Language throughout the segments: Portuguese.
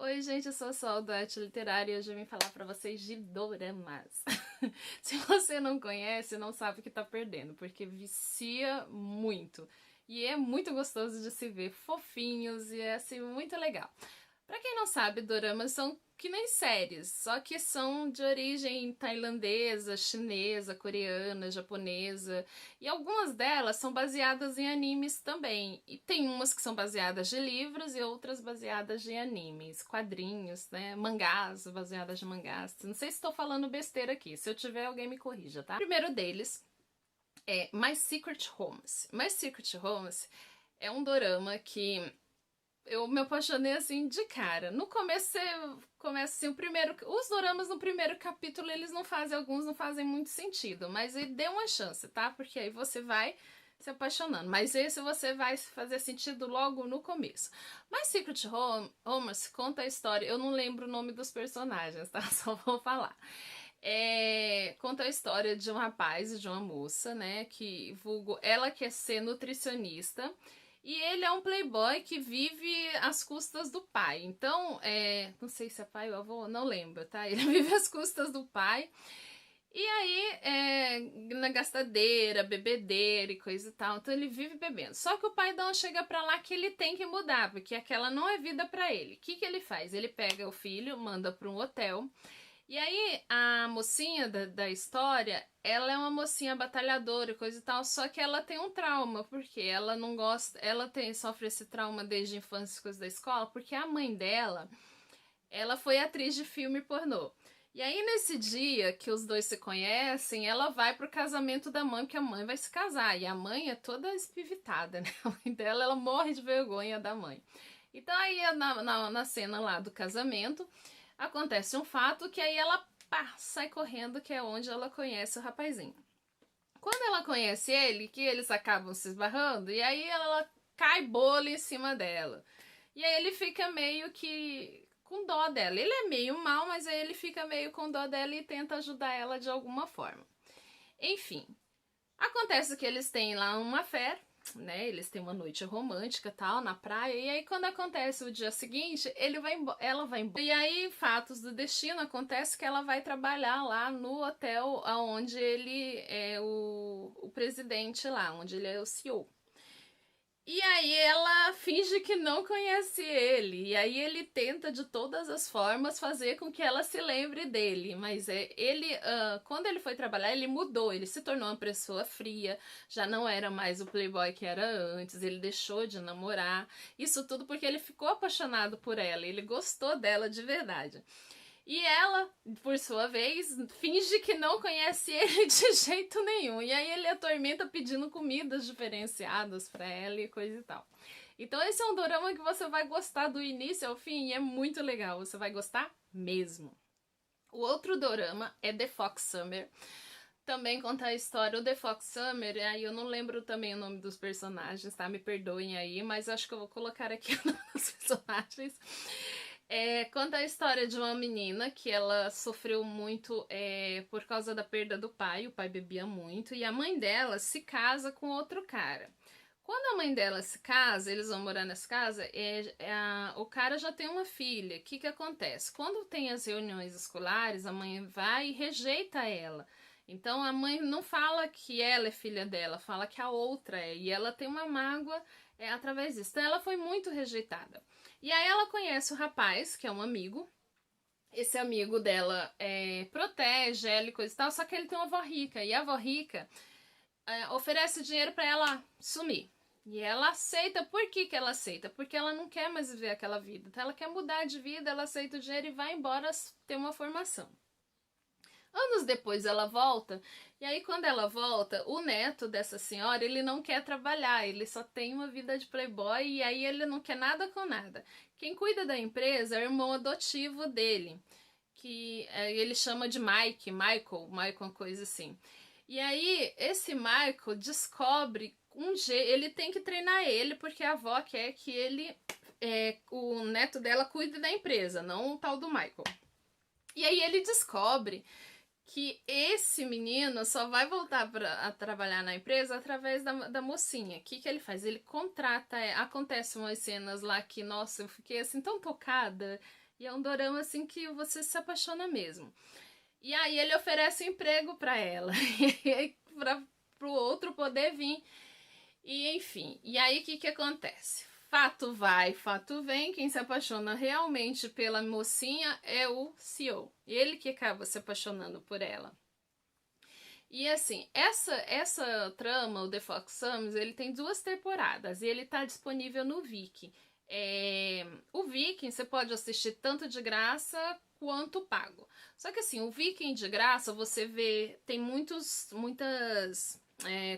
Oi, gente, eu sou a Sol do Arte Literária e hoje eu vim falar pra vocês de doramas. Se você não conhece, não sabe o que tá perdendo, porque vicia muito. E é muito gostoso de se ver, fofinhos e é assim muito legal. Pra quem não sabe, doramas são que nem séries, só que são de origem tailandesa, chinesa, coreana, japonesa, e algumas delas são baseadas em animes também. E tem umas que são baseadas de livros e outras baseadas de animes, quadrinhos, né, mangás, baseadas de mangás. Não sei se estou falando besteira aqui, se eu tiver alguém me corrija, tá? O primeiro deles é My Secret Homes. My Secret Homes é um dorama que eu me apaixonei assim de cara. No começo você começa assim, os doramas no primeiro capítulo eles não fazem, alguns não fazem muito sentido, mas dê uma chance, tá? Porque aí você vai se apaixonando. Mas esse você vai fazer sentido logo no começo. Mas Secret Homers conta a história, eu não lembro o nome dos personagens, tá? Só vou falar. Conta a história de um rapaz e de uma moça, né? Que ela quer ser nutricionista. E ele é um playboy que vive às custas do pai. Então, não sei se é pai ou avô, não lembro, tá? Ele vive às custas do pai. E aí, na gastadeira, bebedeira e coisa e tal. Então ele vive bebendo. Só que o pai não chega pra lá que ele tem que mudar, porque aquela não é vida pra ele. O que ele faz? Ele pega o filho, manda pra um hotel. E aí, a mocinha da história, ela é uma mocinha batalhadora e coisa e tal, só que ela tem um trauma, porque ela não gosta, sofre esse trauma desde a infância, coisa da escola, porque a mãe dela, ela foi atriz de filme pornô. E aí, nesse dia que os dois se conhecem, ela vai pro casamento da mãe, porque a mãe vai se casar, e a mãe é toda espivitada, né? A mãe dela, ela morre de vergonha da mãe. Então aí, na cena lá do casamento, acontece um fato que aí ela sai correndo, que é onde ela conhece o rapazinho. Quando ela conhece ele, que eles acabam se esbarrando, e aí ela cai bolo em cima dela. E aí ele fica meio que com dó dela. Ele é meio mal, mas aí ele fica meio com dó dela e tenta ajudar ela de alguma forma. Enfim, acontece que eles têm lá uma fé, né? Eles têm uma noite romântica, tal, na praia. E aí quando acontece o dia seguinte, ela vai embora. E aí, fatos do destino, acontece que ela vai trabalhar lá no hotel onde ele é o presidente lá, onde ele é o CEO. E aí ela finge que não conhece ele. E aí ele tenta de todas as formas fazer com que ela se lembre dele. Mas quando ele foi trabalhar, ele mudou. Ele se tornou uma pessoa fria. Já não era mais o playboy que era antes. Ele deixou de namorar. Isso tudo porque ele ficou apaixonado por ela. Ele gostou dela de verdade. E ela, por sua vez, finge que não conhece ele de jeito nenhum. E aí ele atormenta pedindo comidas diferenciadas pra ela e coisa e tal. Então esse é um dorama que você vai gostar do início ao fim e é muito legal. Você vai gostar mesmo. O outro dorama é The Fox Summer. Também conta a história. O The Fox Summer, aí eu não lembro também o nome dos personagens, tá? Me perdoem aí, mas acho que eu vou colocar aqui o nome dos personagens. Conta a história de uma menina que ela sofreu muito por causa da perda do pai. O pai bebia muito e a mãe dela se casa com outro cara. Quando a mãe dela se casa, eles vão morar nessa casa, o cara já tem uma filha. O que acontece? Quando tem as reuniões escolares, a mãe vai e rejeita ela. Então a mãe não fala que ela é filha dela, fala que a outra é. E ela tem uma mágoa através disso. Então ela foi muito rejeitada. E aí ela conhece o rapaz, que é um amigo. Esse amigo dela protege ela e coisa e tal, só que ele tem uma avó rica. E a avó rica oferece dinheiro para ela sumir. E ela aceita. Por que ela aceita? Porque ela não quer mais viver aquela vida. Então ela quer mudar de vida, ela aceita o dinheiro e vai embora ter uma formação. Anos depois ela volta, e aí quando ela volta, o neto dessa senhora, ele não quer trabalhar, ele só tem uma vida de playboy e aí ele não quer nada com nada. Quem cuida da empresa é o irmão adotivo dele, que ele chama de Michael, uma coisa assim. E aí esse Michael descobre ele tem que treinar ele, porque a avó quer que o neto dela cuide da empresa, não o tal do Michael. E aí ele descobre que esse menino só vai voltar a trabalhar na empresa através da mocinha. O que ele faz? Ele contrata, acontecem umas cenas lá que, nossa, eu fiquei assim tão tocada, e é um dorama assim que você se apaixona mesmo. E aí ele oferece um emprego para ela, para o outro poder vir, e enfim. E aí o que acontece? Fato vai, fato vem, quem se apaixona realmente pela mocinha é o CEO. Ele que acaba se apaixonando por ela. E assim, essa trama, o The Fox Summers, ele tem 2 temporadas e ele tá disponível no Viki. O Viking você pode assistir tanto de graça quanto pago. Só que assim, o Viking de graça você vê, tem muitas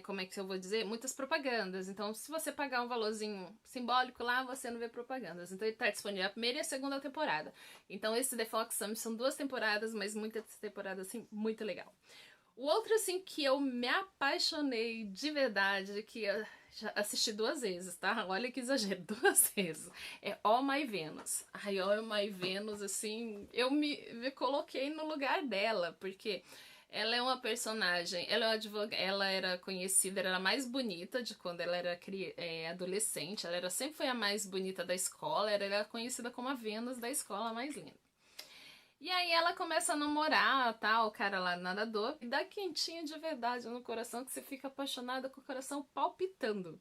como é que eu vou dizer? Muitas propagandas. Então, se você pagar um valorzinho simbólico lá, você não vê propagandas. Então, ele tá disponível a primeira e a segunda temporada. Então, esse The Fox Summit são 2 temporadas, mas muitas temporadas, assim, muito legal. O outro, assim, que eu me apaixonei de verdade, que eu já assisti 2 vezes, tá? Olha que exagero, 2 vezes. É All My Venus. Ai, All My Venus, assim, eu me coloquei no lugar dela, porque ela é uma personagem, ela é uma advogada, ela era conhecida, ela era a mais bonita de quando ela era adolescente, sempre foi a mais bonita da escola, ela era conhecida como a Vênus da escola, a mais linda. E aí ela começa a namorar, tá, o cara lá nadador, e dá quentinho de verdade no coração, que você fica apaixonada com o coração palpitando.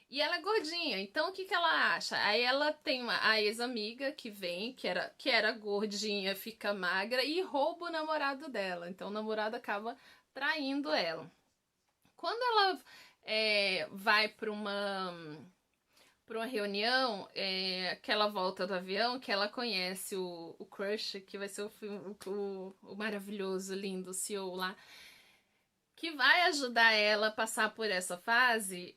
E ela é gordinha, então o que ela acha? Aí ela tem a ex-amiga que vem, que era gordinha, fica magra e rouba o namorado dela. Então o namorado acaba traindo ela. Quando ela vai para uma reunião, aquela volta do avião, que ela conhece o crush, que vai ser o maravilhoso, lindo CEO lá, que vai ajudar ela a passar por essa fase,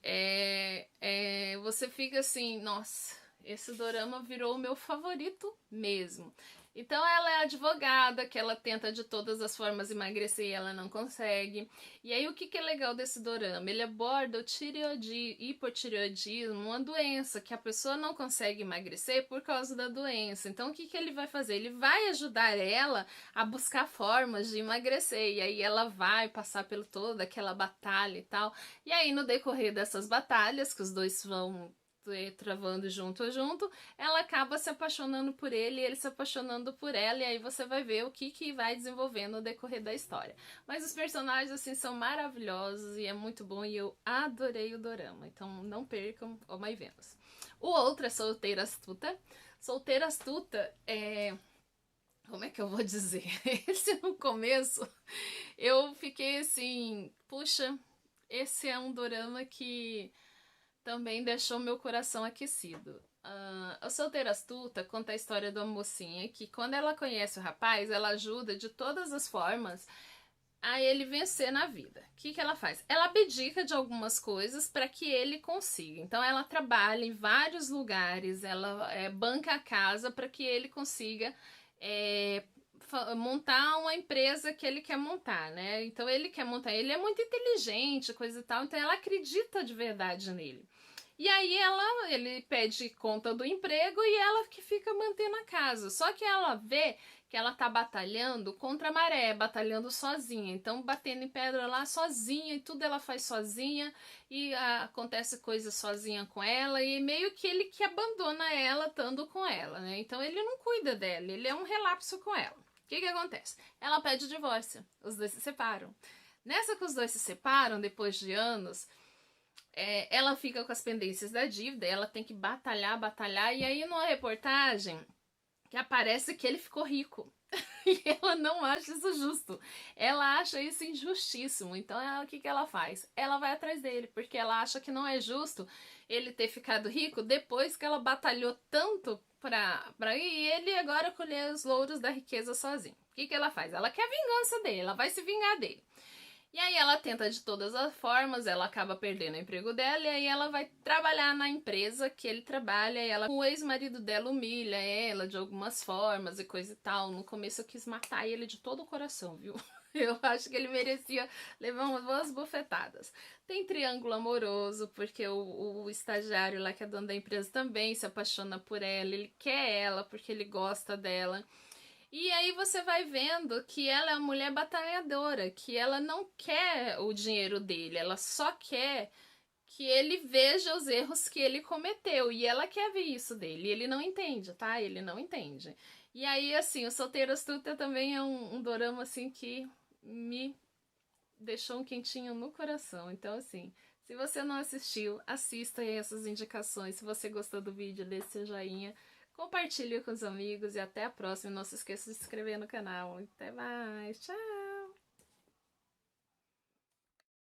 você fica assim, nossa, esse dorama virou o meu favorito mesmo. Então ela é advogada, que ela tenta de todas as formas emagrecer e ela não consegue. E aí o que é legal desse dorama? Ele aborda o hipotireoidismo, uma doença que a pessoa não consegue emagrecer por causa da doença. Então o que ele vai fazer? Ele vai ajudar ela a buscar formas de emagrecer. E aí ela vai passar pelo toda aquela batalha e tal. E aí no decorrer dessas batalhas, que os dois vão travando junto a junto, ela acaba se apaixonando por ele e ele se apaixonando por ela, e aí você vai ver o que vai desenvolvendo no decorrer da história. Mas os personagens, assim, são maravilhosos e é muito bom e eu adorei o dorama, então não percam Oh My Venus. O outro é Solteira Astuta. Solteira Astuta como é que eu vou dizer? Esse no começo eu fiquei assim, puxa, esse é um dorama que também deixou meu coração aquecido. A Solteira Astuta conta a história de uma mocinha que, quando ela conhece o rapaz, ela ajuda de todas as formas a ele vencer na vida. O que ela faz? Ela abdica de algumas coisas para que ele consiga. Então, ela trabalha em vários lugares, ela banca a casa para que ele consiga montar uma empresa que ele quer montar, né? Então, ele quer montar, ele é muito inteligente, coisa e tal, então ela acredita de verdade nele. E aí ele pede conta do emprego e ela que fica mantendo a casa. Só que ela vê que ela tá batalhando contra a maré, batalhando sozinha. Então, batendo em pedra lá sozinha, e tudo ela faz sozinha, e acontece coisa sozinha com ela, e meio que ele que abandona ela estando com ela, né? Então, ele não cuida dela, ele é um relapso com ela. O que acontece? Ela pede divórcio, os dois se separam. Nessa que os dois se separam, depois de anos, ela fica com as pendências da dívida, ela tem que batalhar, e aí numa reportagem que aparece que ele ficou rico. E ela não acha isso justo. Ela acha isso injustíssimo. Então, o que ela faz? Ela vai atrás dele, porque ela acha que não é justo ele ter ficado rico depois que ela batalhou tanto pra ir, e ele agora colher os louros da riqueza sozinho. O que ela faz? Ela quer a vingança dele, ela vai se vingar dele. E aí ela tenta de todas as formas, ela acaba perdendo o emprego dela, e aí ela vai trabalhar na empresa que ele trabalha, e o ex-marido dela humilha ela de algumas formas e coisa e tal. No começo eu quis matar ele de todo o coração, viu? Eu acho que ele merecia levar umas boas bofetadas. Tem triângulo amoroso, porque o estagiário lá, que é dono da empresa, também se apaixona por ela, ele quer ela porque ele gosta dela. E aí você vai vendo que ela é uma mulher batalhadora, que ela não quer o dinheiro dele, ela só quer que ele veja os erros que ele cometeu. E ela quer ver isso dele. E ele não entende, tá? Ele não entende. E aí, assim, o Solteiro Astuta também é um dorama, assim, que me deixou um quentinho no coração. Então, assim, se você não assistiu, assista aí essas indicações. Se você gostou do vídeo, dê seu joinha. Compartilhe com os amigos e até a próxima. Não se esqueça de se inscrever no canal. Até mais. Tchau!